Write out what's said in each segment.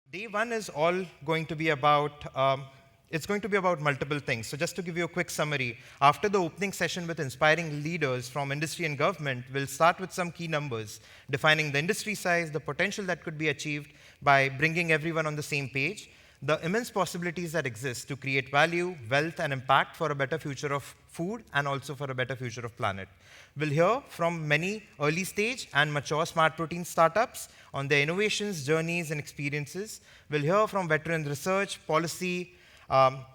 Day one is all going to be about, it's going to be about multiple things. So just to give you a quick summary, after the opening session with inspiring leaders from industry and government, we'll start with some key numbers, defining the industry size, the potential that could be achieved by bringing everyone on the same page, the immense possibilities that exist to create value, wealth, and impact for a better future of food and also for a better future of planet. We'll hear from many early stage and mature smart protein startups on their innovations, journeys, and experiences. We'll hear from veteran research, policy,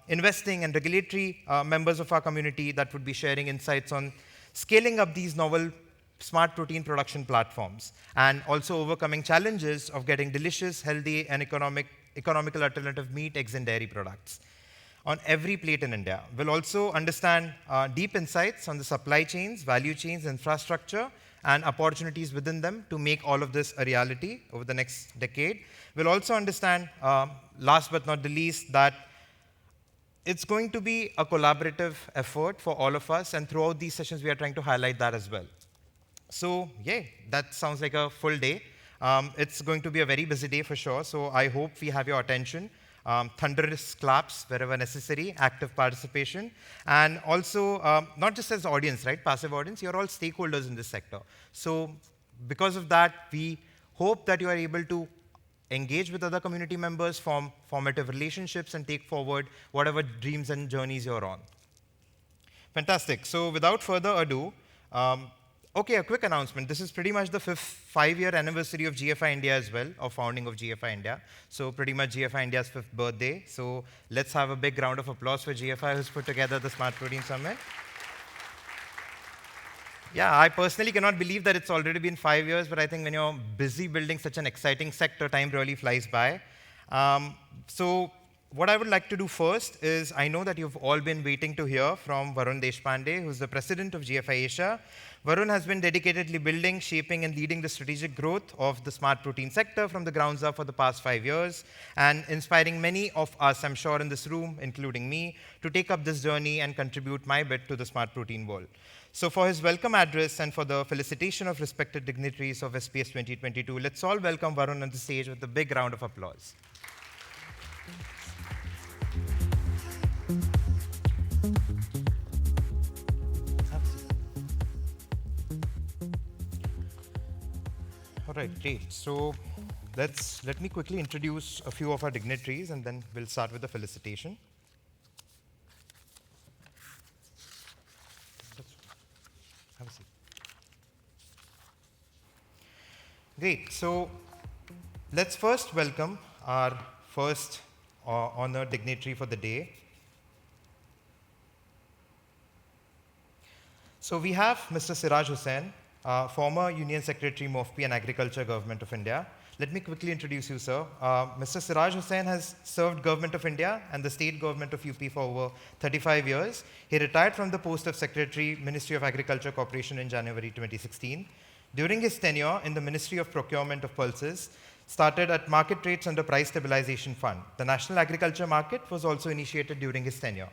investing, and regulatory members of our community that would be sharing insights on scaling up these novel smart protein production platforms and also overcoming challenges of getting delicious, healthy, and economical alternative meat, eggs, and dairy products on every plate in India. We'll also understand deep insights on the supply chains, value chains, infrastructure, and opportunities within them to make all of this a reality over the next decade. We'll also understand, last but not the least, that it's going to be a collaborative effort for all of us, and throughout these sessions, we are trying to highlight that as well. So, yeah, that sounds like a full day. It's going to be a very busy day for sure, so I hope we have your attention. Thunderous claps wherever necessary, active participation, and also not just as audience, right, passive audience, you're all stakeholders in this sector. So because of that, we hope that you are able to engage with other community members, form formative relationships, and take forward whatever dreams and journeys you're on. Fantastic. So without further ado, okay, a quick announcement. This is pretty much the 5-year anniversary of GFI India as well, of founding of GFI India. So pretty much GFI India's 5th birthday. So let's have a big round of applause for GFI who's put together the Smart Protein Summit. Yeah, I personally cannot believe that it's already been 5 years, but I think when you're busy building such an exciting sector, time really flies by. So what I would like to do first is, I know that you've all been waiting to hear from Varun Deshpande, who's the president of GFI Asia. Varun has been dedicatedly building, shaping, and leading the strategic growth of the smart protein sector from the grounds up for the past 5 years, and inspiring many of us, I'm sure in this room, including me, to take up this journey and contribute my bit to the smart protein world. So for his welcome address and for the felicitation of respected dignitaries of SPS 2022, let's all welcome Varun on the stage with a big round of applause. All right, great. So let me quickly introduce a few of our dignitaries, and then we'll start with the felicitation. Have a seat. Great. So let's first welcome our first honored dignitary for the day. So we have Mr. Siraj Hussain, former Union Secretary, MOFPI and Agriculture, Government of India. Let me quickly introduce you, sir. Mr. Siraj Hussain has served Government of India and the State Government of UP for over 35 years. He retired from the post of Secretary, Ministry of Agriculture Corporation in January 2016. During his tenure in the Ministry of Procurement of Pulses, started at market rates under Price Stabilization Fund. The National Agriculture Market was also initiated during his tenure.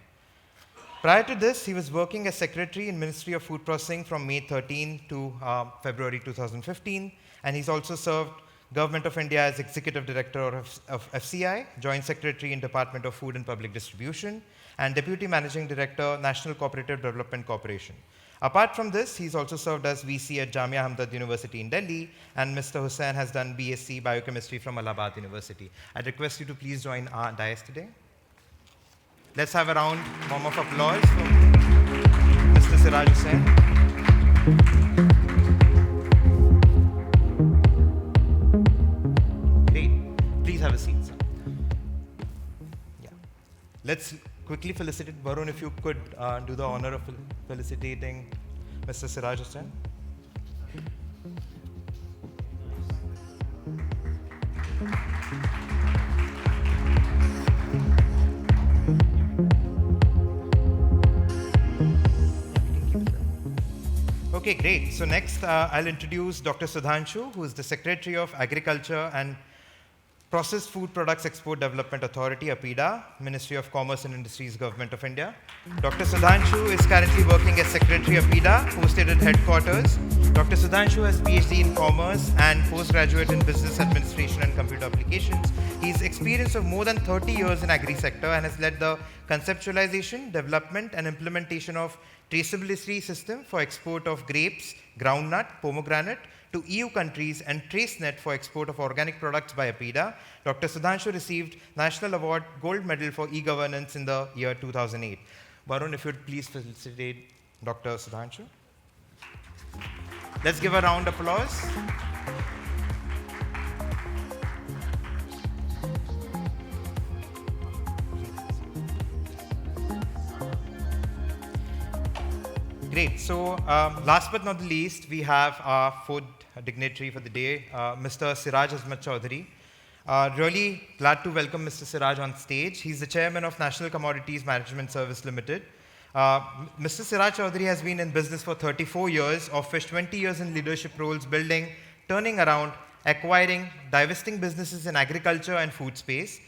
Prior to this, he was working as Secretary in Ministry of Food Processing from May 13 to February 2015, and he's also served Government of India as Executive Director of FCI, Joint Secretary in Department of Food and Public Distribution, and Deputy Managing Director, National Cooperative Development Corporation. Apart from this, he's also served as VC at Jamia Hamdard University in Delhi, and Mr. Hussain has done BSc Biochemistry from Allahabad University. I'd request you to please join our dais today. Let's have a round of applause for Mr. Siraj Hussain. Great. Please have a seat, sir. Yeah. Let's quickly felicitate Varun, if you could do the honor of felicitating Mr. Siraj Hussain. Okay, great. So next, I'll introduce Dr. Sudhanshu, who is the Secretary of Agriculture and Processed Food Products Export Development Authority, APEDA, Ministry of Commerce and Industries, Government of India. Dr. Sudhanshu is currently working as Secretary APEDA, posted at headquarters. Dr. Sudhanshu has PhD in Commerce and postgraduate in Business Administration and Computer Applications. He's experience of more than 30 years in agri-sector and has led the conceptualization, development and implementation of traceability system for export of grapes, groundnut, pomegranate, to EU countries and TraceNet for export of organic products by APEDA. Dr. Sudhanshu received National Award Gold Medal for e-governance in the year 2008. Varun, if you'd please felicitate Dr. Sudhanshu. Let's give a round of applause. Great. So last but not the least, we have our fourth dignitary for the day, Mr. Siraj Azmat Chaudhry. Really glad to welcome Mr. Siraj on stage. He's the chairman of National Commodities Management Service Limited. Mr. Siraj Chaudhry has been in business for 34 years, of which 20 years in leadership roles, building, turning around, acquiring, divesting businesses in agriculture and food space.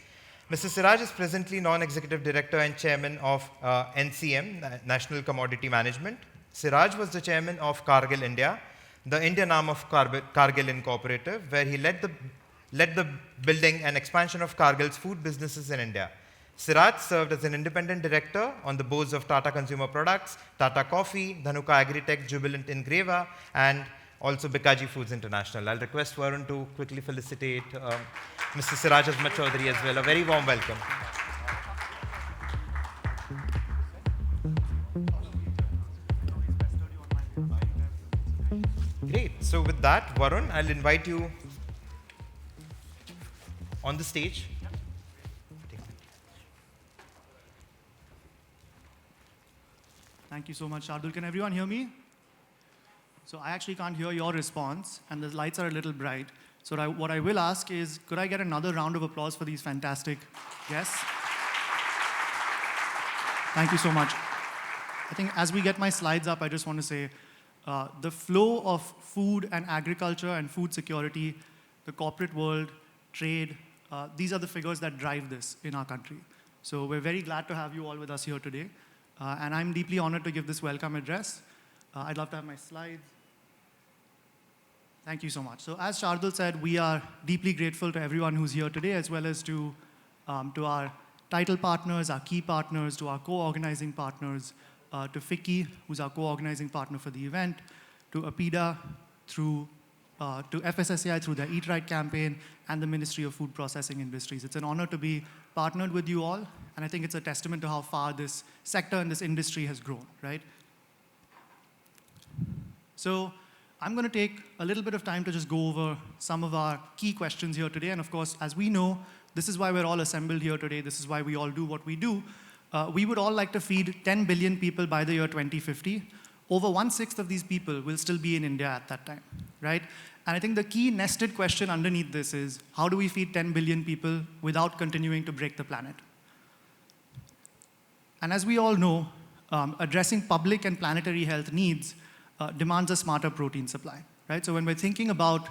Mr. Siraj is presently non-executive director and chairman of NCM, National Commodity Management. Siraj was the chairman of Cargill India, the Indian arm of Cargill Incorporated, where he led the building and expansion of Cargill's food businesses in India. Siraj served as an independent director on the boards of Tata Consumer Products, Tata Coffee, Dhanuka Agritech, Jubilant Ingreva, and also Bikaji Foods International. I'll request Varun to quickly felicitate Mr. Siraj Azmat Chaudhry as well. A very warm welcome. Great. So with that, Varun, I'll invite you on the stage. Thank you so much, Shardul. Can everyone hear me? So I actually can't hear your response, and the lights are a little bright. So what I will ask is, could I get another round of applause for these fantastic guests? Thank you so much. I think as we get my slides up, I just want to say, the flow of food and agriculture and food security, the corporate world, trade, these are the figures that drive this in our country. So we're very glad to have you all with us here today. And I'm deeply honored to give this welcome address. I'd love to have my slides. Thank you so much. So as Shardul said, we are deeply grateful to everyone who's here today, as well as to our title partners, our key partners, to our co-organizing partners, to FICCI, who's our co-organizing partner for the event, to APEDA, to FSSAI through their Eat Right campaign, and the Ministry of Food Processing Industries. It's an honor to be partnered with you all, and I think it's a testament to how far this sector and this industry has grown, right? So I'm going to take a little bit of time to just go over some of our key questions here today. And of course, as we know, this is why we're all assembled here today. This is why we all do what we do. We would all like to feed 10 billion people by the year 2050. Over 1/6 of these people will still be in India at that time, right? And I think the key nested question underneath this is, how do we feed 10 billion people without continuing to break the planet? And as we all know, addressing public and planetary health needs demands a smarter protein supply, right? So when we're thinking about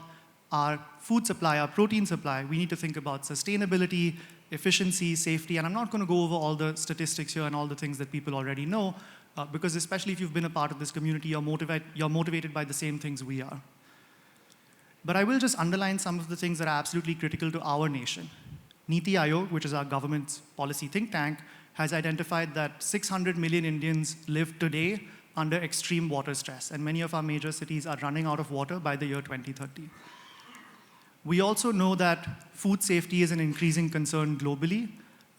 our food supply, our protein supply, we need to think about sustainability, efficiency, safety, and I'm not going to go over all the statistics here and all the things that people already know, because especially if you've been a part of this community, you're motivated by the same things we are. But I will just underline some of the things that are absolutely critical to our nation. Niti Aayog, which is our government's policy think tank, has identified that 600 million Indians live today under extreme water stress, and many of our major cities are running out of water by the year 2030. We also know that food safety is an increasing concern globally,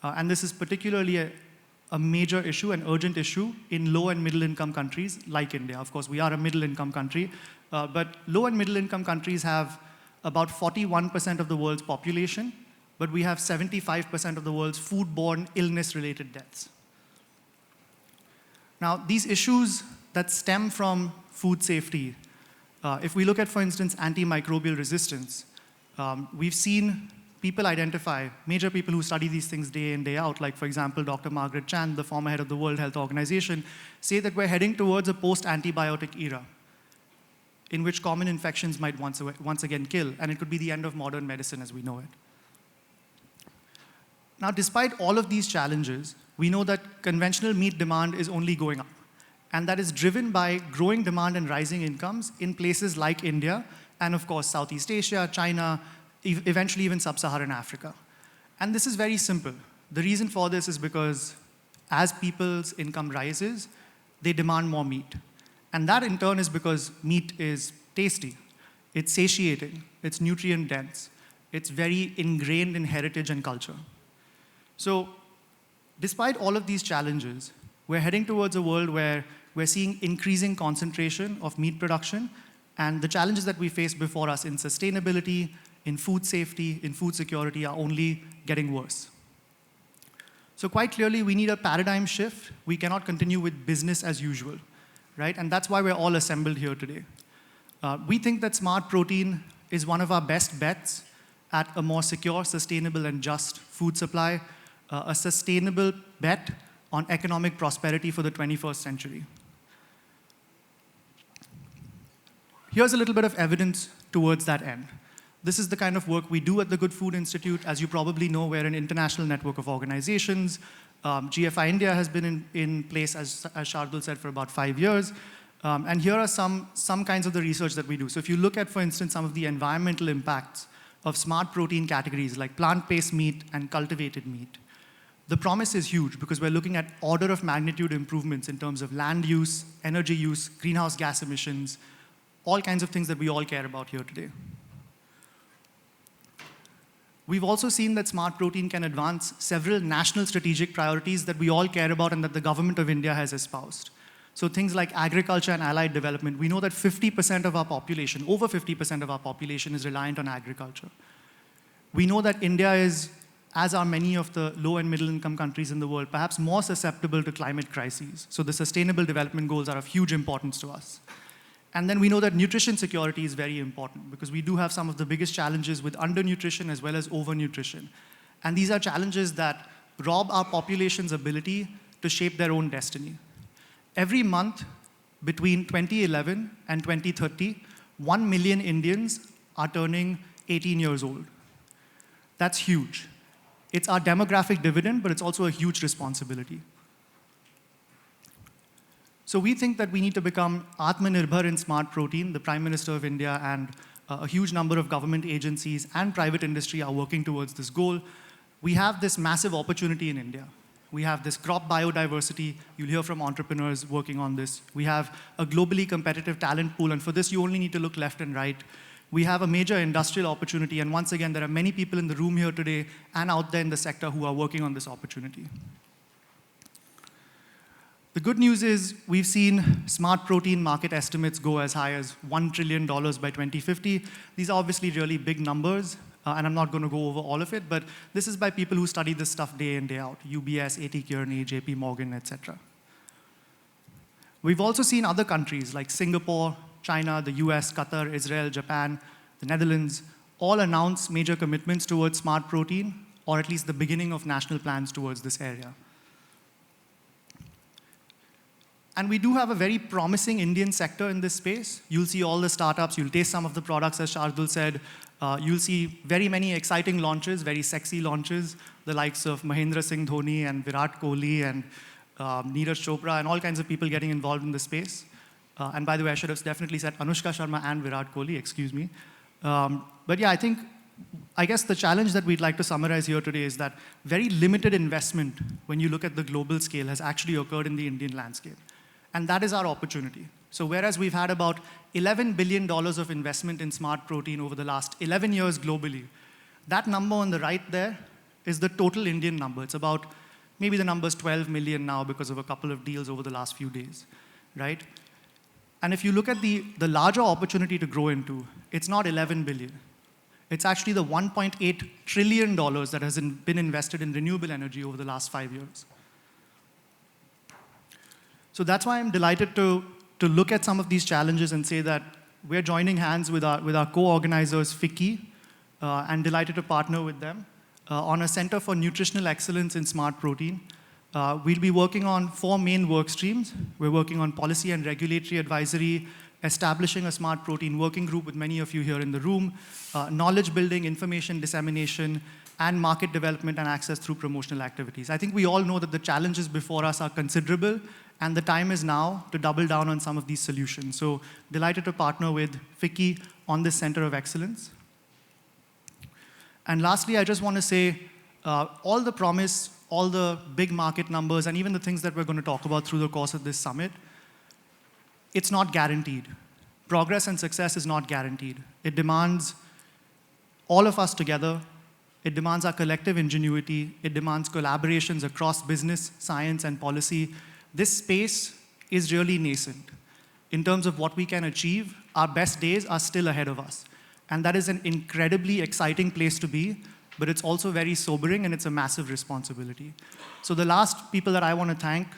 and this is particularly a major issue, an urgent issue in low and middle income countries like India. Of course, we are a middle income country, but low and middle income countries have about 41% of the world's population, but we have 75% of the world's foodborne illness-related deaths. Now, these issues that stem from food safety, if we look at, for instance, antimicrobial resistance, we've seen people identify, major people who study these things day in, day out, like, for example, Dr. Margaret Chan, the former head of the World Health Organization, say that we're heading towards a post-antibiotic era in which common infections might once again kill, and it could be the end of modern medicine as we know it. Now, despite all of these challenges, we know that conventional meat demand is only going up. And that is driven by growing demand and rising incomes in places like India, and of course, Southeast Asia, China, eventually even sub-Saharan Africa. And this is very simple. The reason for this is because as people's income rises, they demand more meat. And that in turn is because meat is tasty, it's satiating, it's nutrient dense, it's very ingrained in heritage and culture. So despite all of these challenges, we're heading towards a world where we're seeing increasing concentration of meat production, and the challenges that we face before us in sustainability, in food safety, in food security are only getting worse. So quite clearly, we need a paradigm shift. We cannot continue with business as usual, right? And that's why we're all assembled here today. We think that smart protein is one of our best bets at a more secure, sustainable, and just food supply, a sustainable bet on economic prosperity for the 21st century. Here's a little bit of evidence towards that end. This is the kind of work we do at the Good Food Institute. As you probably know, we're an international network of organizations. GFI India has been in place, as Shardul said, for about 5 years. And here are some kinds of the research that we do. So if you look at, for instance, some of the environmental impacts of smart protein categories like plant-based meat and cultivated meat, the promise is huge because we're looking at order of magnitude improvements in terms of land use, energy use, greenhouse gas emissions, all kinds of things that we all care about here today. We've also seen that smart protein can advance several national strategic priorities that we all care about and that the government of India has espoused. So things like agriculture and allied development, we know that 50% of our population, over 50% of our population is reliant on agriculture. We know that India is, as are many of the low and middle income countries in the world, perhaps more susceptible to climate crises. So the sustainable development goals are of huge importance to us. And then we know that nutrition security is very important because we do have some of the biggest challenges with undernutrition as well as overnutrition. And these are challenges that rob our population's ability to shape their own destiny. Every month between 2011 and 2030, 1 million Indians are turning 18 years old. That's huge. It's our demographic dividend, but it's also a huge responsibility. So we think that we need to become Atmanirbhar in smart protein. The Prime Minister of India and a huge number of government agencies and private industry are working towards this goal. We have this massive opportunity in India. We have this crop biodiversity. You'll hear from entrepreneurs working on this. We have a globally competitive talent pool, and for this, you only need to look left and right. We have a major industrial opportunity, and once again, there are many people in the room here today and out there in the sector who are working on this opportunity. The good news is we've seen smart protein market estimates go as high as $1 trillion by 2050. These are obviously really big numbers, and I'm not going to go over all of it, but this is by people who study this stuff day in, day out, UBS, A.T. Kearney, J.P. Morgan, etc. We've also seen other countries like Singapore, China, the US, Qatar, Israel, Japan, the Netherlands, all announce major commitments towards smart protein, or at least the beginning of national plans towards this area. And we do have a very promising Indian sector in this space. You'll see all the startups, you'll taste some of the products, as Shardul said. You'll see very many exciting launches, very sexy launches, the likes of Mahendra Singh Dhoni and Virat Kohli and Neeraj Chopra and all kinds of people getting involved in the space. And by the way, I should have definitely said Anushka Sharma and Virat Kohli, excuse me. But yeah, I guess the challenge that we'd like to summarize here today is that very limited investment, when you look at the global scale, has actually occurred in the Indian landscape. And that is our opportunity. So whereas we've had about $11 billion of investment in smart protein over the last 11 years globally, that number on the right there is the total Indian number. It's about, maybe the number's 12 million now because of a couple of deals over the last few days, right? And if you look at the larger opportunity to grow into, it's not 11 billion. It's actually the $1.8 trillion that has been invested in renewable energy over the last 5 years. So that's why I'm delighted to look at some of these challenges and say that we're joining hands with our co-organizers, FICCI, and delighted to partner with them on a Center for Nutritional Excellence in Smart Protein. We'll be working on 4 main work streams. We're working on policy and regulatory advisory, establishing a smart protein working group with many of you here in the room, knowledge building, information dissemination, and market development and access through promotional activities. I think we all know that the challenges before us are considerable, and the time is now to double down on some of these solutions. So delighted to partner with FICCI on this Center of Excellence. And lastly, I just want to say, all the promise, all the big market numbers, and even the things that we're going to talk about through the course of this summit, it's not guaranteed. Progress and success is not guaranteed. It demands all of us together. It demands our collective ingenuity. It demands collaborations across business, science, and policy. This space is really nascent. In terms of what we can achieve, our best days are still ahead of us. And that is an incredibly exciting place to be, but it's also very sobering, and it's a massive responsibility. So the last people that I want to thank,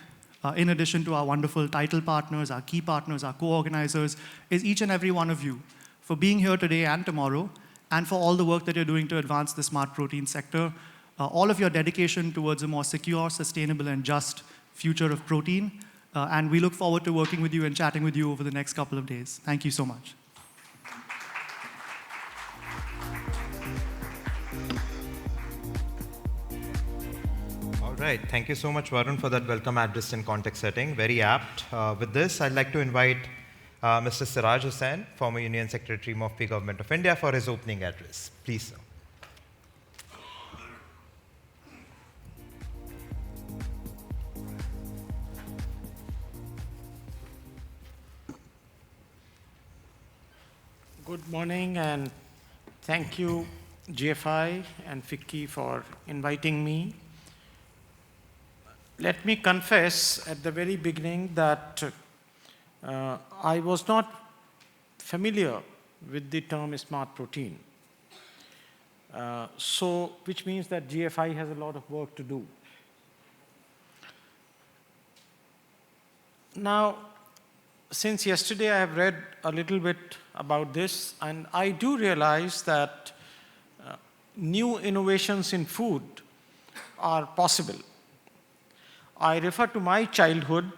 in addition to our wonderful title partners, our key partners, our co-organizers, is each and every one of you for being here today and tomorrow, and for all the work that you're doing to advance the smart protein sector, all of your dedication towards a more secure, sustainable, and just future of protein. And we look forward to working with you and chatting with you over the next couple of days. Thank you so much. All right, thank you so much, Varun, for that welcome address and context setting. Very apt. With this, I'd like to invite Mr. Siraj Hussain, former Union Secretary, MOFPI Government of India, for his opening address. Please, sir. Good morning, and thank you, GFI and FICCI, for inviting me. Let me confess at the very beginning that I was not familiar with the term smart protein. Which means that GFI has a lot of work to do. Now, since yesterday I have read a little bit about this, and I do realize that new innovations in food are possible. I refer to my childhood.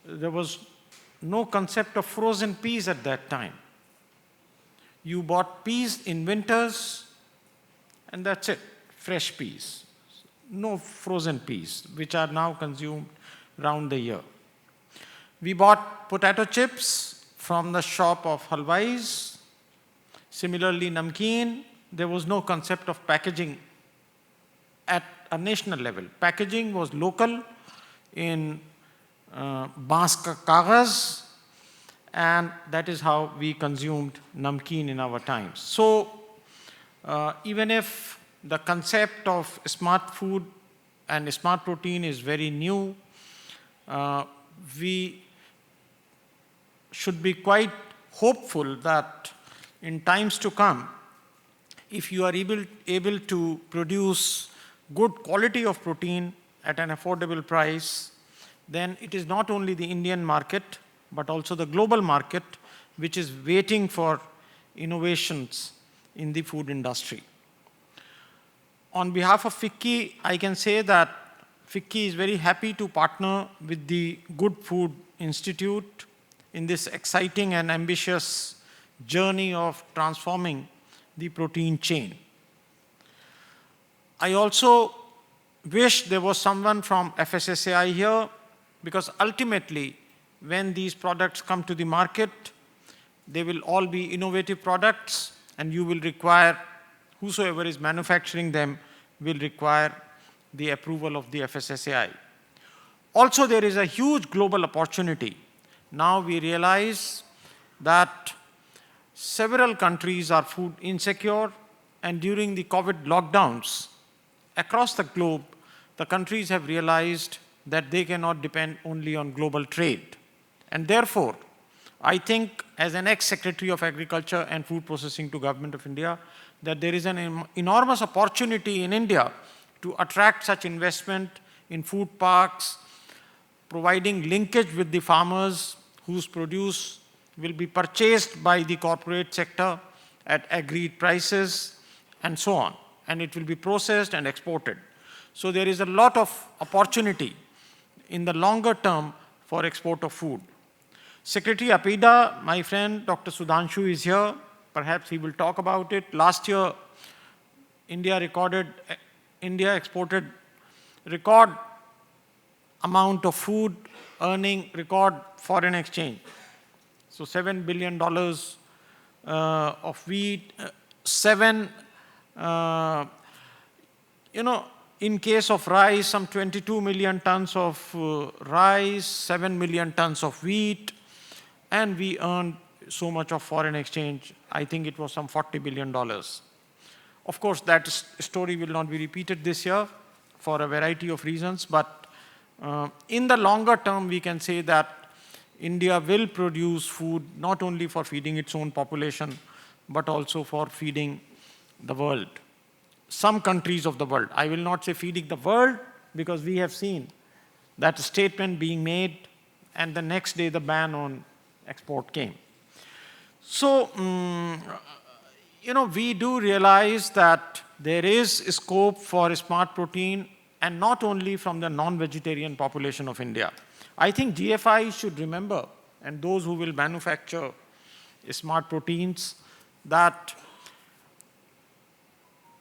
There was no concept of frozen peas at that time. You bought peas in winters, and that's it, fresh peas. No frozen peas, which are now consumed round the year. We bought potato chips from the shop of halwais. Similarly, namkeen. There was no concept of packaging at a national level. Packaging was local in baans ka kagaz, and that is how we consumed namkeen in our times. So even if the concept of smart food and smart protein is very new, we should be quite hopeful that in times to come, if you are able to produce good quality of protein at an affordable price, then it is not only the Indian market, but also the global market, which is waiting for innovations in the food industry. On behalf of FICCI, I can say that FICCI is very happy to partner with the Good Food Institute in this exciting and ambitious journey of transforming the protein chain. I also wish there was someone from FSSAI here, because ultimately, when these products come to the market, they will all be innovative products, and you will require, whosoever is manufacturing them will require the approval of the FSSAI. Also, there is a huge global opportunity. Now we realize that several countries are food insecure, and during the COVID lockdowns across the globe, the countries have realized that they cannot depend only on global trade. And therefore, I think as an ex-Secretary of Agriculture and Food Processing to Government of India, that there is an enormous opportunity in India to attract such investment in food parks, providing linkage with the farmers whose produce will be purchased by the corporate sector at agreed prices, and so on. And it will be processed and exported. So there is a lot of opportunity in the longer term for export of food. Secretary APEDA, my friend Dr. Sudhanshu, is here. Perhaps he will talk about it. Last year, India exported record amount of food, earning record foreign exchange. So $7 billion of wheat, in case of rice, some 22 million tons of rice, 7 million tons of wheat, and we earned so much of foreign exchange. I think it was some $40 billion. Of course, that story will not be repeated this year for a variety of reasons, but in the longer term, we can say that India will produce food not only for feeding its own population, but also for feeding the world. Some countries of the world. I will not say feeding the world, because we have seen that statement being made, and the next day the ban on export came. So, we do realize that there is scope for smart protein, and not only from the non-vegetarian population of India. I think GFI should remember, and those who will manufacture smart proteins, that,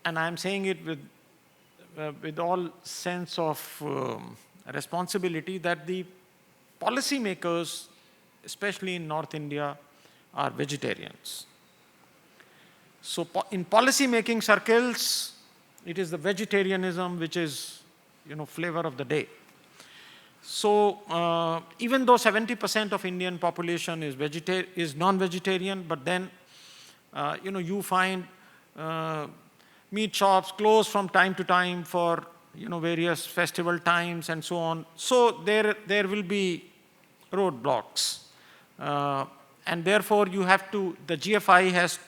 and I'm saying it with all sense of responsibility, that the policymakers, especially in North India, are vegetarians. So in policy-making circles, it is the vegetarianism which is, flavor of the day. So even though 70% of Indian population is non-vegetarian, but then, you find meat shops close from time to time for, various festival times and so on. So there will be roadblocks. And therefore, you have to, the GFI has,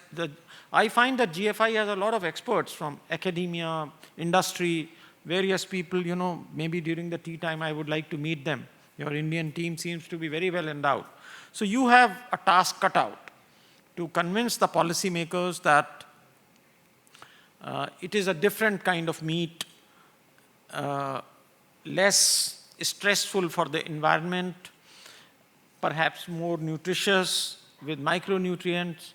I find that GFI has a lot of experts from academia, industry, various people, maybe during the tea time I would like to meet them. Your Indian team seems to be very well endowed. So you have a task cut out to convince the policymakers that it is a different kind of meat, less stressful for the environment, perhaps more nutritious with micronutrients,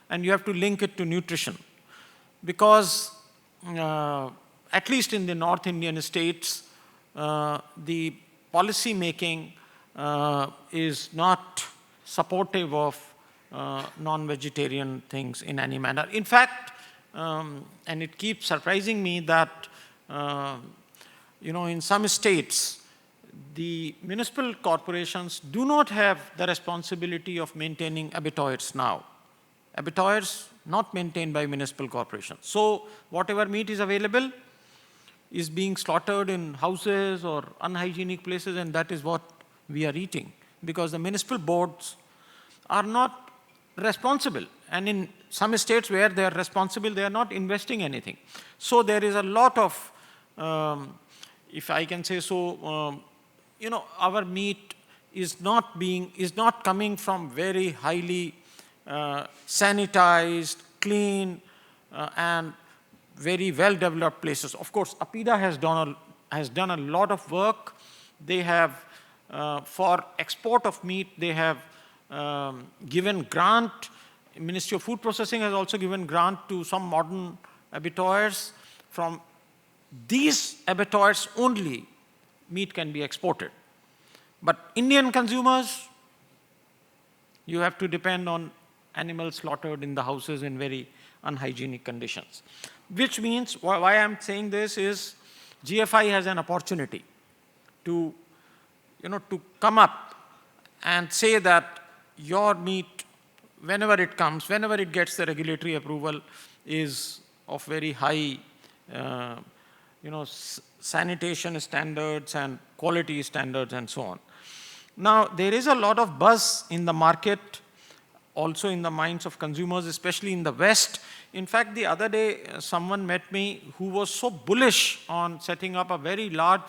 and you have to link it to nutrition. Because at least in the North Indian states, the policy making is not supportive of non-vegetarian things in any manner. In fact, and it keeps surprising me that, in some states, the municipal corporations do not have the responsibility of maintaining abattoirs now. Abattoirs not maintained by municipal corporations. So whatever meat is available is being slaughtered in houses or unhygienic places, and that is what we are eating, because the municipal boards are not responsible. And in some states where they are responsible, they are not investing anything. So there is a lot of, if I can say so, our meat is not coming from very highly sanitized, clean, and very well-developed places. Of course, APEDA has done a lot of work. They have, for export of meat, they have given grant. Ministry of Food Processing has also given grant to some modern abattoirs. From these abattoirs only, meat can be exported. But Indian consumers, you have to depend on animals slaughtered in the houses in very unhygienic conditions. Which means, why I'm saying this is, GFI has an opportunity to, to come up and say that your meat, whenever it comes, whenever it gets the regulatory approval, is of very high, sanitation standards and quality standards and so on. Now, there is a lot of buzz in the market, also in the minds of consumers, especially in the West. In fact, the other day, someone met me who was so bullish on setting up a very large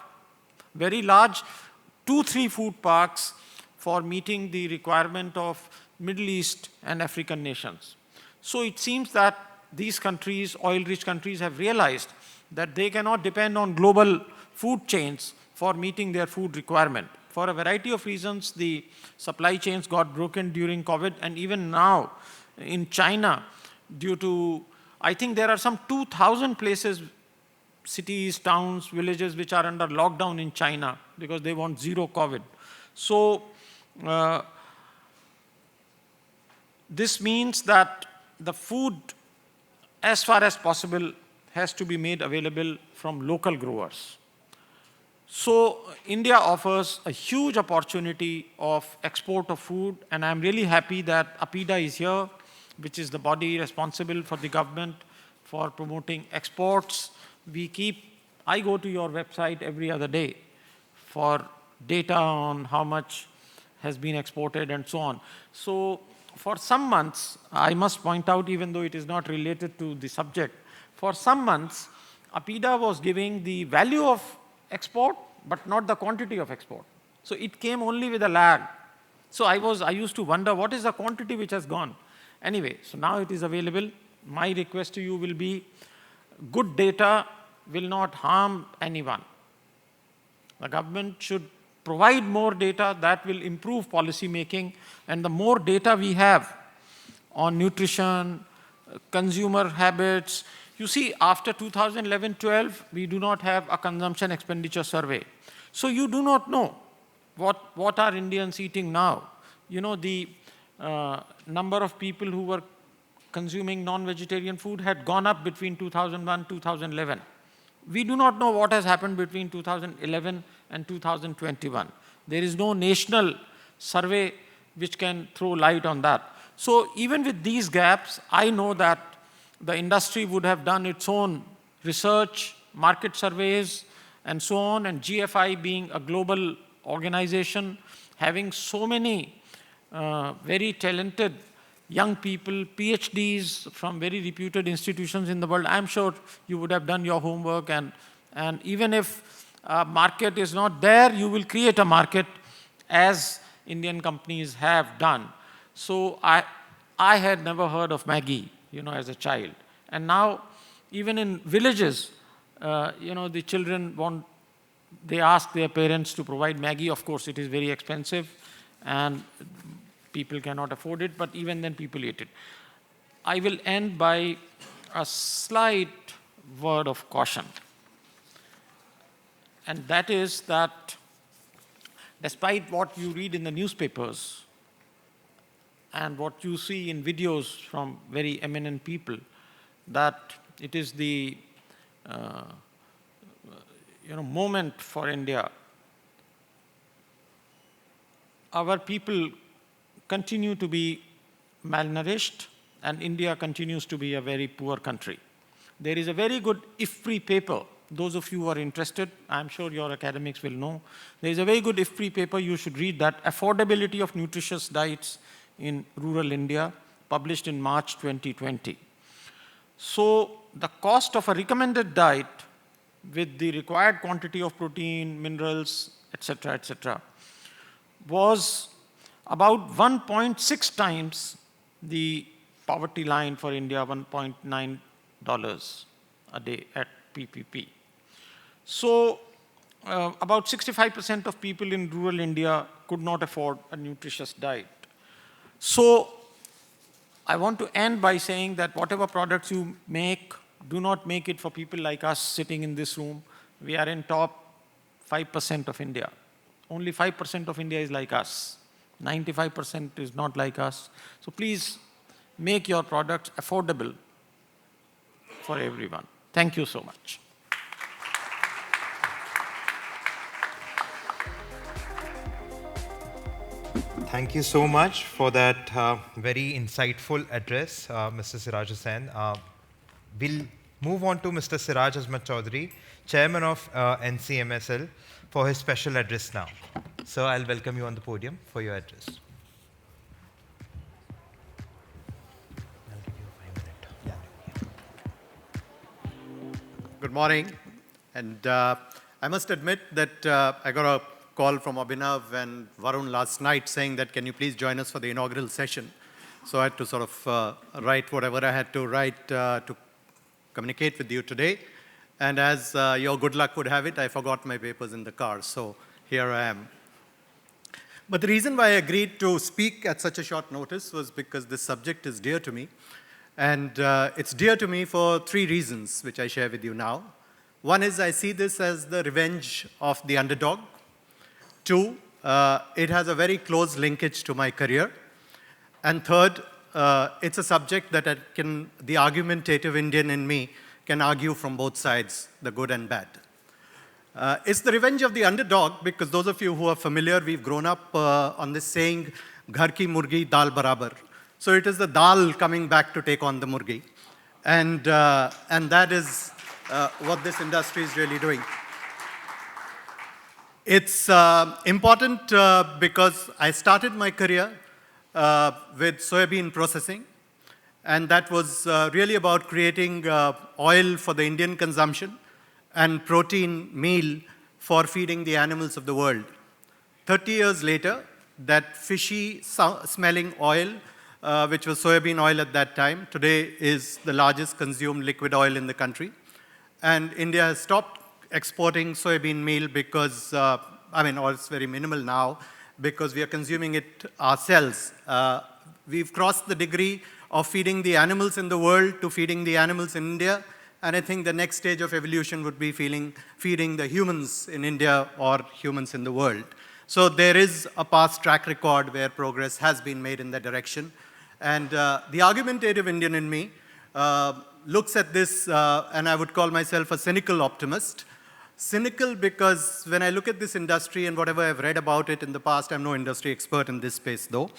2-3 food parks for meeting the requirement of Middle East and African nations. So it seems that these countries, oil-rich countries, have realized that they cannot depend on global food chains for meeting their food requirement. For a variety of reasons, the supply chains got broken during COVID, and even now in China, due to I think there are some 2,000 places, cities, towns, villages, which are under lockdown in China because they want zero COVID. So this means that the food, as far as possible, has to be made available from local growers. So India offers a huge opportunity of export of food, and I'm really happy that APEDA is here, which is the body responsible for the government for promoting exports. I go to your website every other day for data on how much has been exported and so on. So for some months, I must point out, even though it is not related to the subject, for some months, APEDA was giving the value of export, but not the quantity of export. So it came only with a lag. So I used to wonder, what is the quantity which has gone? Anyway, so now it is available. My request to you will be, good data will not harm anyone. The government should provide more data that will improve policy making, and the more data we have on nutrition, consumer habits. You see, after 2011-12, we do not have a consumption expenditure survey. So you do not know what are Indians eating now. You know, the number of people who were consuming non-vegetarian food had gone up between 2001 and 2011. We do not know what has happened between 2011 and 2021. There is no national survey which can throw light on that. So even with these gaps, I know that the industry would have done its own research, market surveys, and so on, and GFI being a global organization, having so many very talented young people, PhDs from very reputed institutions in the world, I'm sure you would have done your homework, and even if a market is not there, you will create a market as Indian companies have done. So I had never heard of Maggi, as a child. And now, even in villages, the children they ask their parents to provide Maggi. Of course, it is very expensive, and people cannot afford it, but even then people eat it. I will end by a slight word of caution. And that is that despite what you read in the newspapers and what you see in videos from very eminent people, that it is the moment for India, our people continue to be malnourished, and India continues to be a very poor country. There is a very good IFPRI paper. Those of you who are interested, I'm sure your academics will know. There is a very good IFPRI paper, you should read that, Affordability of Nutritious Diets in Rural India, published in March 2020. So the cost of a recommended diet with the required quantity of protein, minerals, etc., was about 1.6 times the poverty line for India, $1.9 a day at PPP. So about 65% of people in rural India could not afford a nutritious diet. So I want to end by saying that whatever products you make, do not make it for people like us sitting in this room. We are in top 5% of India. Only 5% of India is like us. 95% is not like us. So please make your products affordable for everyone. Thank you so much. Thank you so much for that very insightful address, Mr. Siraj Hussain. We'll move on to Mr. Siraj Azmat Chaudhry, Chairman of NCMSL, for his special address now. So I'll welcome you on the podium for your address. Good morning. And I must admit that I got a call from Abhinav and Varun last night saying that, can you please join us for the inaugural session? So I had to sort of write whatever I had to write to communicate with you today. And as your good luck would have it, I forgot my papers in the car. So here I am. But the reason why I agreed to speak at such a short notice was because this subject is dear to me. And it's dear to me for three reasons, which I share with you now. One is I see this as the revenge of the underdog. Two, it has a very close linkage to my career. And third, it's a subject that the argumentative Indian in me can argue from both sides, the good and bad. It's the revenge of the underdog because those of you who are familiar, we've grown up on this saying, "Ghar ki murgi dal barabar." So it is the dal coming back to take on the murgi. And that is what this industry is really doing. It's important because I started my career with soybean processing. And that was really about creating oil for the Indian consumption and protein meal for feeding the animals of the world. 30 years later, that fishy smelling oil, which was soybean oil at that time, today is the largest consumed liquid oil in the country. And India has stopped exporting soybean meal because, or it's very minimal now, because we are consuming it ourselves. We've crossed the degree of feeding the animals in the world to feeding the animals in India. And I think the next stage of evolution would be feeding the humans in India or humans in the world. So there is a past track record where progress has been made in that direction. And the argumentative Indian in me looks at this, and I would call myself a cynical optimist. Cynical because when I look at this industry and whatever I've read about it in the past, I'm no industry expert in this space though,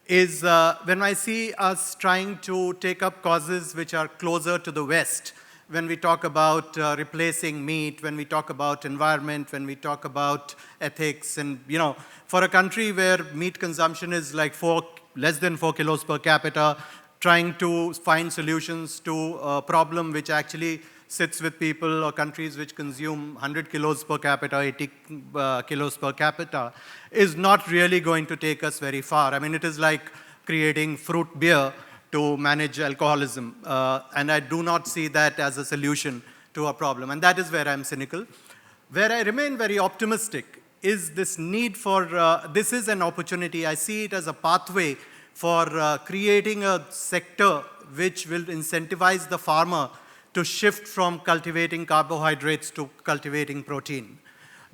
is when I see us trying to take up causes which are closer to the West, when we talk about replacing meat, when we talk about environment, when we talk about ethics, and for a country where meat consumption is like less than 4 kilos per capita, trying to find solutions to a problem which actually sits with people or countries which consume 100 kilos per capita, 80 kilos per capita, is not really going to take us very far. It is like creating fruit beer to manage alcoholism. And I do not see that as a solution to a problem. And that is where I'm cynical. Where I remain very optimistic is this need for, this is an opportunity. I see it as a pathway for creating a sector which will incentivize the farmer to shift from cultivating carbohydrates to cultivating protein.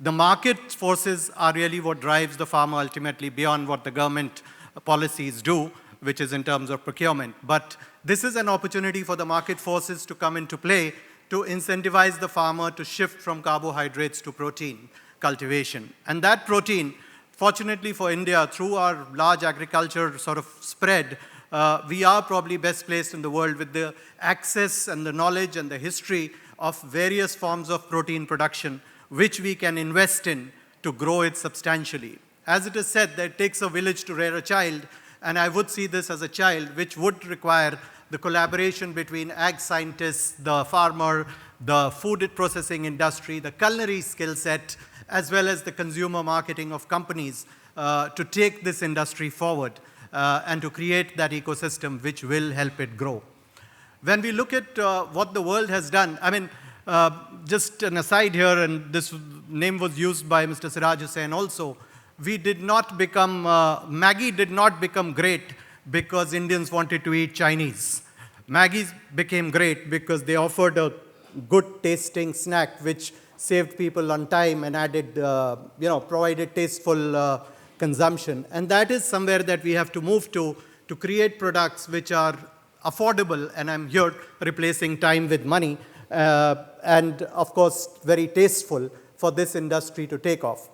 The market forces are really what drives the farmer ultimately beyond what the government policies do, which is in terms of procurement. But this is an opportunity for the market forces to come into play to incentivize the farmer to shift from carbohydrates to protein cultivation. And that protein, fortunately for India, through our large agriculture sort of spread, we are probably best placed in the world with the access and the knowledge and the history of various forms of protein production, which we can invest in to grow it substantially. As it is said, that it takes a village to rear a child, and I would see this as a child which would require the collaboration between ag scientists, the farmer, the food processing industry, the culinary skill set, as well as the consumer marketing of companies to take this industry forward. And to create that ecosystem which will help it grow. When we look at what the world has done, just an aside here, and this name was used by Mr. Siraj Hussain also, we did not become, Maggi did not become great because Indians wanted to eat Chinese. Maggi became great because they offered a good tasting snack which saved people on time and added, provided tasteful consumption. And that is somewhere that we have to move to create products which are affordable, and I'm here replacing time with money, and of course very tasteful for this industry to take off.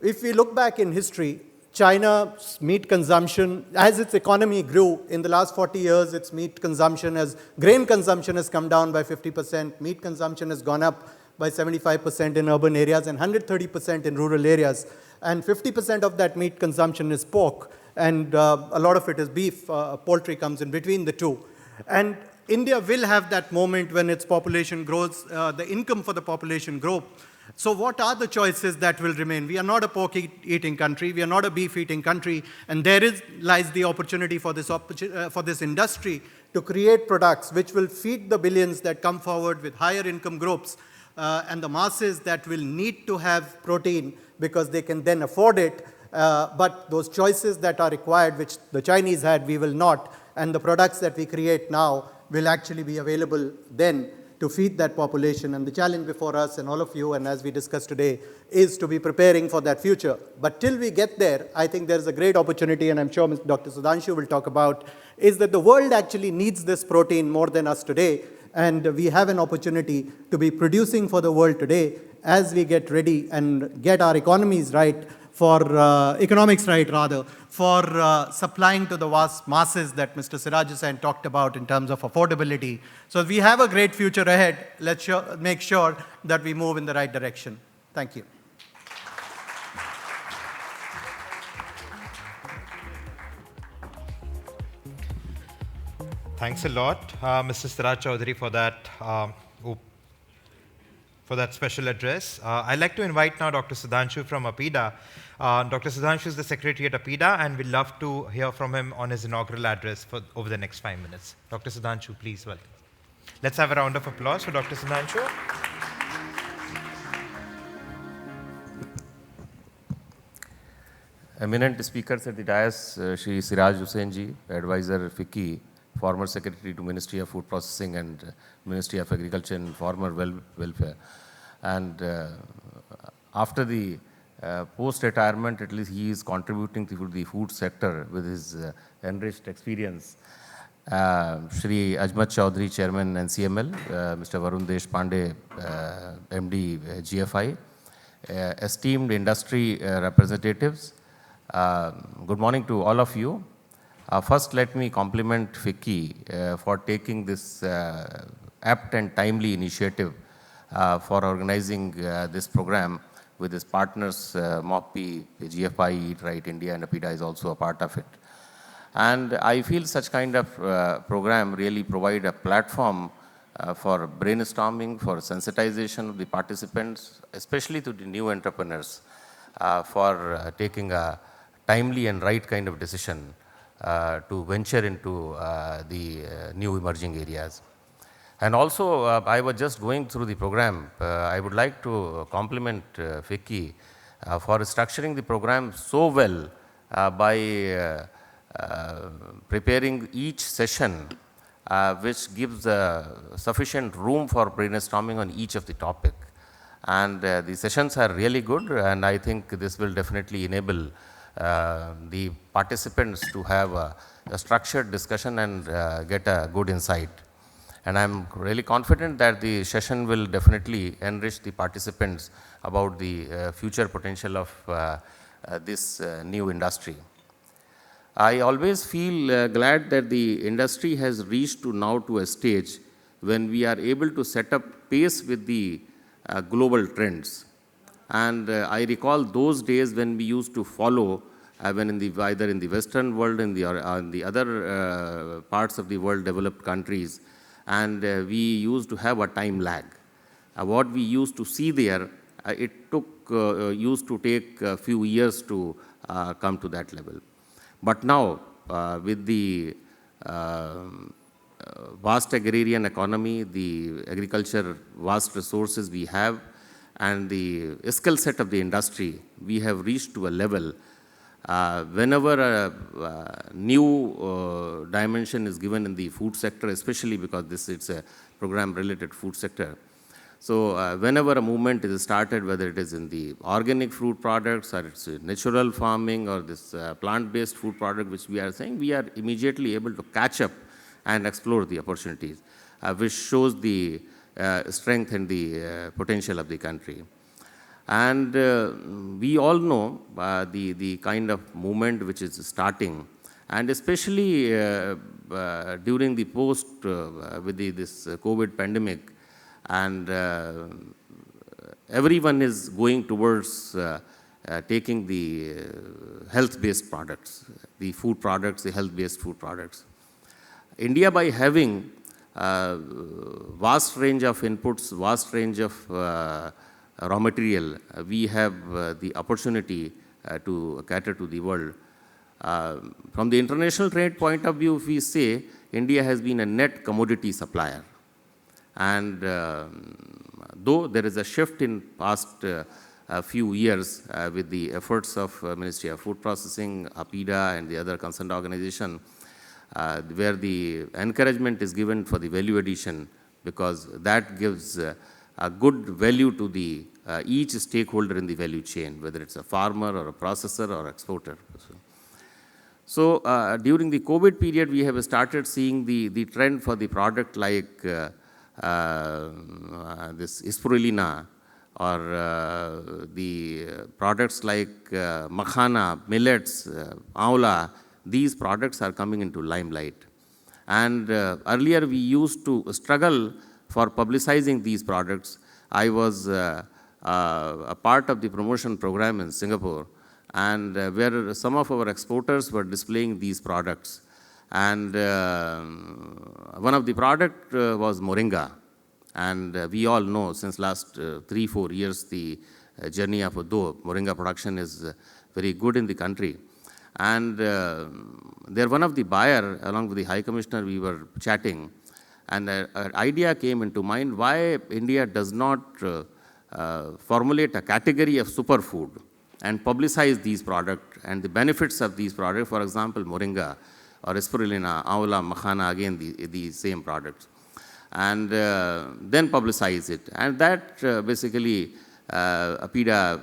If we look back in history, China's meat consumption, as its economy grew in the last 40 years, its meat consumption grain consumption has come down by 50%, meat consumption has gone up by 75% in urban areas and 130% in rural areas. And 50% of that meat consumption is pork, and a lot of it is beef. Poultry comes in between the two. And India will have that moment when its population grows, the income for the population grows. So what are the choices that will remain? We are not a pork-eating country. We are not a beef-eating country. And lies the opportunity for this industry to create products which will feed the billions that come forward with higher income groups and the masses that will need to have protein because they can then afford it. But those choices that are required, which the Chinese had, we will not. and the products that we create now will actually be available then to feed that population. And the challenge before us and all of you, and as we discussed today, is to be preparing for that future. But till we get there, I think there's a great opportunity, and I'm sure Dr. Sudhanshu will talk about, is that the world actually needs this protein more than us today, and we have an opportunity to be producing for the world today as we get ready and get our economies right for, economics right rather, for supplying to the vast masses that Mr. Siraj Hussain talked about in terms of affordability. So we have a great future ahead. Let's make sure that we move in the right direction. Thank you. Thanks a lot, Mr. Siraj Chaudhry, for that special address. I'd like to invite now Dr. Sudhanshu from APEDA. Dr. Sudhanshu is the secretary at APEDA, and we'd love to hear from him on his inaugural address over the next 5 minutes. Dr. Sudhanshu, please welcome. Let's have a round of applause for Dr. Sudhanshu. Eminent speakers at the dais, Shri Siraj Hussain ji, advisor FICCI, former secretary to Ministry of Food Processing and Ministry of Agriculture and Farmer Welfare. And after the post-retirement, at least he is contributing to the food sector with his enriched experience. Shri Azmat Chaudhry, Chairman NCML, Mr. Varun Deshpande, MD GFI, esteemed industry representatives, good morning to all of you. First, let me compliment FICCI for taking this apt and timely initiative for organizing this program with its partners, MOFPI, GFI, Eat Right India, and APEDA is also a part of it. And I feel such kind of program really provide a platform for brainstorming, for sensitization of the participants, especially to the new entrepreneurs, for taking a timely and right kind of decision to venture into the new emerging areas. And also, I was just going through the program. I would like to compliment FICCI for structuring the program so well by preparing each session which gives sufficient room for brainstorming on each of the topic. And the sessions are really good, and I think this will definitely enable the participants to have a structured discussion and get a good insight. And I'm really confident that the session will definitely enrich the participants about the future potential of this new industry. I always feel glad that the industry has reached now to a stage when we are able to set up pace with the global trends. And I recall those days when we used to follow, when either in the Western world, in the other parts of the world, developed countries, and we used to have a time lag. What we used to see there, it used to take a few years to come to that level. But now, with the vast agrarian economy, the agriculture vast resources we have, and the skill set of the industry, we have reached to a level whenever a new dimension is given in the food sector, especially because it's a program related food sector. So whenever a movement is started, whether it is in the organic fruit products or it's natural farming or this plant-based food product which we are saying, we are immediately able to catch up and explore the opportunities, which shows the strength and the potential of the country. And we all know the kind of movement which is starting, and especially during the post with this COVID pandemic, and everyone is going towards taking the health-based products, the food products, the health-based food products. India, by having vast range of inputs, vast range of raw material, we have the opportunity to cater to the world. From the international trade point of view, if we say, India has been a net commodity supplier. And though there is a shift in past few years with the efforts of Ministry of Food Processing, APEDA, and the other concerned organization, where the encouragement is given for the value addition, because that gives a good value to the each stakeholder in the value chain, whether it's a farmer or a processor or exporter. So during the COVID period, we have started seeing the trend for the product like this spirulina, or the products like makhana, millets, aula. These products are coming into limelight. And earlier we used to struggle for publicizing these products. I was a part of the promotion program in Singapore, and where some of our exporters were displaying these products. And one of the product was moringa. And we all know since last 3-4 years, the journey of moringa production is very good in the country. And there one of the buyer, along with the High Commissioner, we were chatting, and an idea came into mind why India does not formulate a category of superfood and publicize these products and the benefits of these products, for example, moringa or spirulina, aula, makhana, again the same products, and then publicize it. And that basically APEDA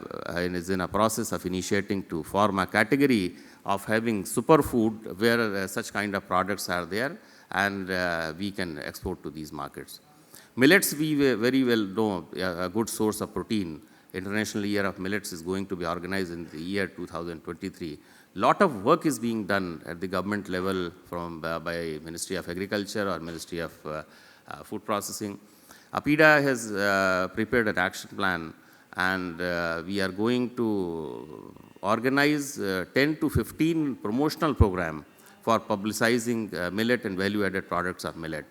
is in a process of initiating to form a category of having superfood where such kind of products are there, and we can export to these markets. Millets, we very well know, a good source of protein. International Year of Millets is going to be organized in the year 2023. Lot of work is being done at the government level from by Ministry of Agriculture or Ministry of Food Processing. APEDA has prepared an action plan, and we are going to organize 10 to 15 promotional program for publicizing millet and value-added products of millet.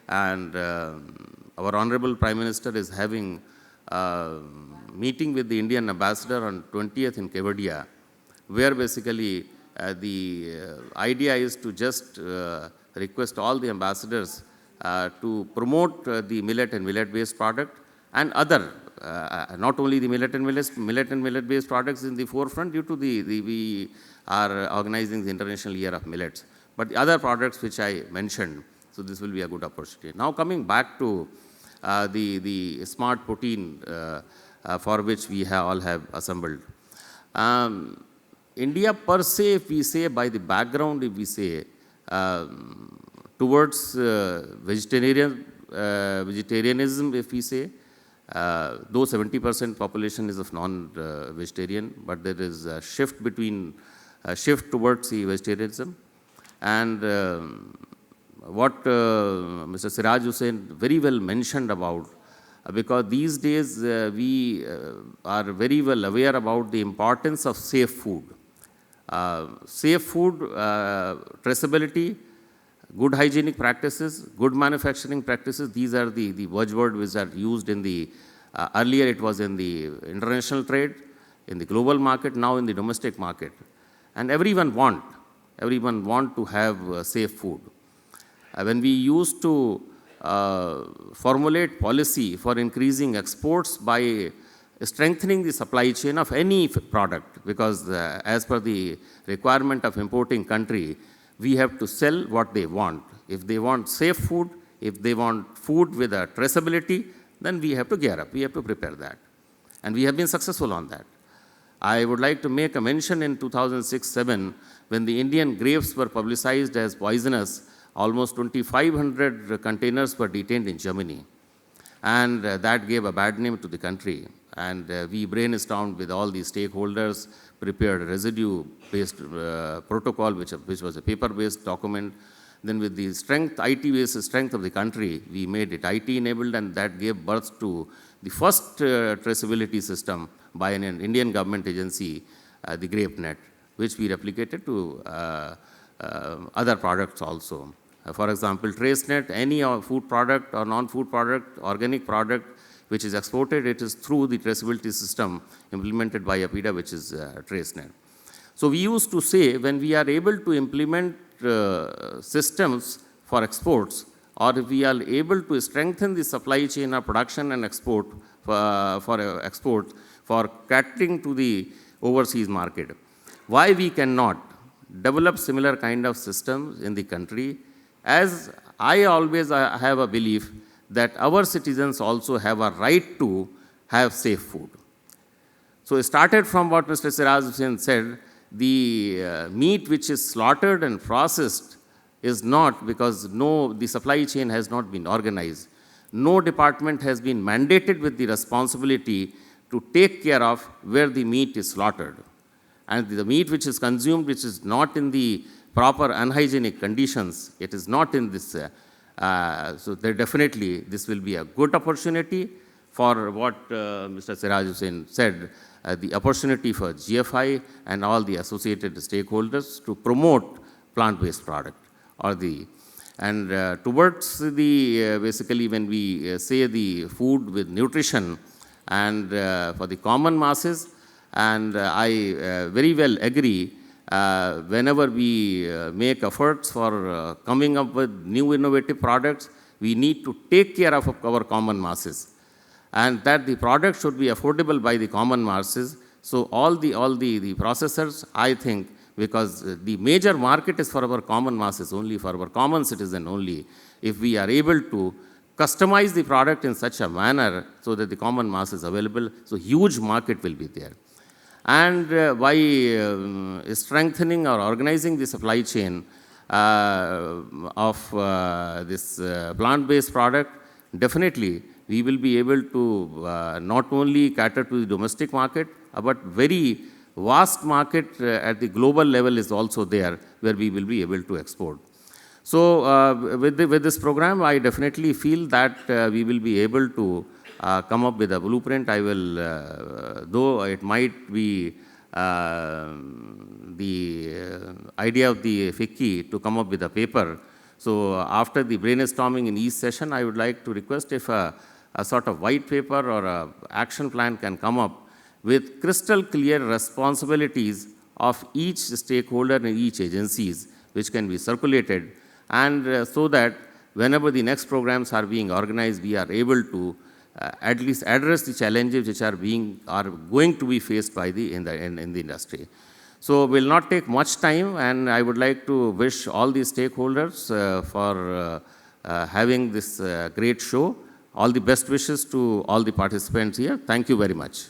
And our Honorable Prime Minister is having a meeting with the Indian ambassador on 20th in Kevadia, where basically the idea is to just request all the ambassadors to promote the millet and millet-based product and other, not only the millet and millet-based products in the forefront due to we are organizing the International Year of Millets, but the other products which I mentioned. So this will be a good opportunity. Now coming back to the smart protein for which we all have assembled. India per se, if we say by the background, if we say towards vegetarianism, if we say, though 70% population is of non-vegetarian, but there is a shift towards the vegetarianism. And what Mr. Siraj Hussain very well mentioned about, because these days we are very well aware about the importance of safe food. Safe food, traceability, good hygienic practices, good manufacturing practices, these are the buzzwords which are used in the, earlier it was in the international trade, in the global market, now in the domestic market. And everyone want to have safe food. When we used to formulate policy for increasing exports by strengthening the supply chain of any product, because as per the requirement of importing country, we have to sell what they want. If they want safe food, if they want food with a traceability, then we have to gear up, we have to prepare that. And we have been successful on that. I would like to make a mention in 2006-07, when the Indian grapes were publicized as poisonous, almost 2,500 containers were detained in Germany. And that gave a bad name to the country. And we brainstormed with all the stakeholders, prepared a residue-based protocol, which was a paper-based document. Then with the strength, IT-based strength of the country, we made it IT-enabled, and that gave birth to the first traceability system by an Indian government agency, the GrapeNet, which we replicated to other products also. For example, TraceNet, any food product or non-food product, organic product, which is exported, it is through the traceability system implemented by APEDA, which is TraceNet. So we used to say, when we are able to implement systems for exports, or if we are able to strengthen the supply chain of production and export for export, for catering to the overseas market, why we cannot? develop similar kind of systems in the country, as I always have a belief that our citizens also have a right to have safe food. So it started from what Mr. Siraj Hussain said, the meat which is slaughtered and processed is not, because the supply chain has not been organized. No department has been mandated with the responsibility to take care of where the meat is slaughtered. And the meat which is consumed, which is not in the proper unhygienic conditions, it is not in this. So there definitely, this will be a good opportunity for what Mr. Siraj Hussain said, the opportunity for GFI and all the associated stakeholders to promote plant-based product. Towards the, basically when we say the food with nutrition and for the common masses, and I very well agree, whenever we make efforts for coming up with new innovative products, we need to take care of our common masses, and that the product should be affordable by the common masses. So all the processors, I think, because the major market is for our common masses only, for our common citizen only. If we are able to customize the product in such a manner so that the common mass is available, so huge market will be there. And by strengthening or organizing the supply chain of this plant-based product, definitely we will be able to not only cater to the domestic market, but very vast market at the global level is also there, where we will be able to export. So with this program, I definitely feel that we will be able to come up with a blueprint. I will, though it might be the idea of the FICCI to come up with a paper. So after the brainstorming in each session, I would like to request if a sort of white paper or a action plan can come up with crystal clear responsibilities of each stakeholder and each agencies, which can be circulated, and so that whenever the next programs are being organized, we are able to at least address the challenges which are going to be faced by in the industry. So will not take much time, and I would like to wish all the stakeholders for having this great show. All the best wishes to all the participants here. Thank you very much.